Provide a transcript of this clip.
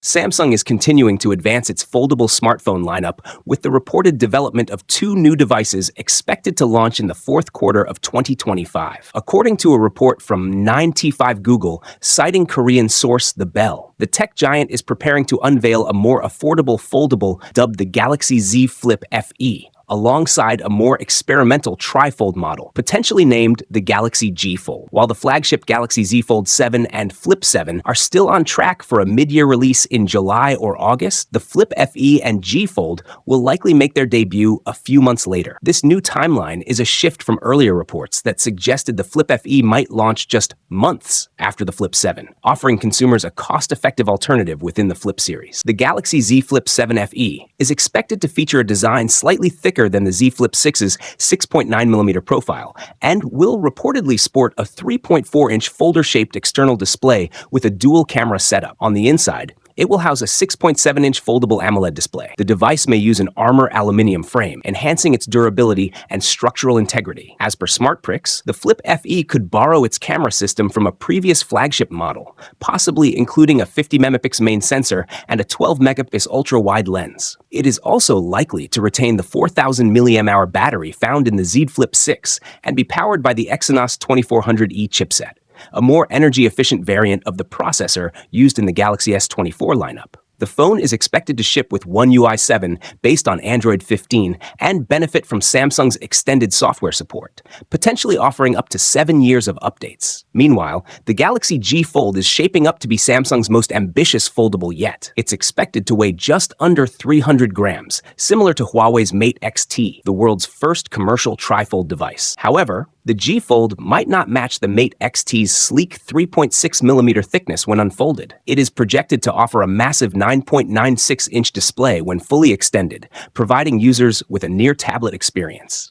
Samsung is continuing to advance its foldable smartphone lineup with the reported development of two new devices expected to launch in the fourth quarter of 2025. According to a report from 9T5 Google, citing Korean source The Bell, the tech giant is preparing to unveil a more affordable foldable dubbed the Galaxy Z Flip FE, alongside a more experimental trifold model, potentially named the Galaxy G Fold. While the flagship Galaxy Z Fold 7 and Flip 7 are still on track for a mid-year release in July or August, the Flip FE and G Fold will likely make their debut a few months later. This new timeline is a shift from earlier reports that suggested the Flip FE might launch just months after the Flip 7, offering consumers a cost-effective alternative within the Flip series. The Galaxy Z Flip 7 FE is expected to feature a design slightly thicker than the Z Flip 6's 6.9mm profile, and will reportedly sport a 3.4-inch folder-shaped external display with a dual camera setup. On the inside, it will house a 6.7-inch foldable AMOLED display. The device may use an Armor aluminum frame, enhancing its durability and structural integrity. As per SmartPrix, the Flip FE could borrow its camera system from a previous flagship model, possibly including a 50-megapixel main sensor and a 12-megapixel ultra-wide lens. It is also likely to retain the 4,000 mAh battery found in the Z Flip 6 and be powered by the Exynos 2400E chipset, a more energy-efficient variant of the processor used in the Galaxy S24 lineup. The phone is expected to ship with One UI 7 based on Android 15 and benefit from Samsung's extended software support, potentially offering up to 7 years of updates. Meanwhile, the Galaxy G Fold is shaping up to be Samsung's most ambitious foldable yet. It's expected to weigh just under 300 grams, similar to Huawei's Mate X-T, the world's first commercial trifold device. However, the G Fold might not match the Mate X-T's sleek 3.6mm thickness when unfolded. It is projected to offer a massive 9.96-inch display when fully extended, providing users with a near-tablet experience.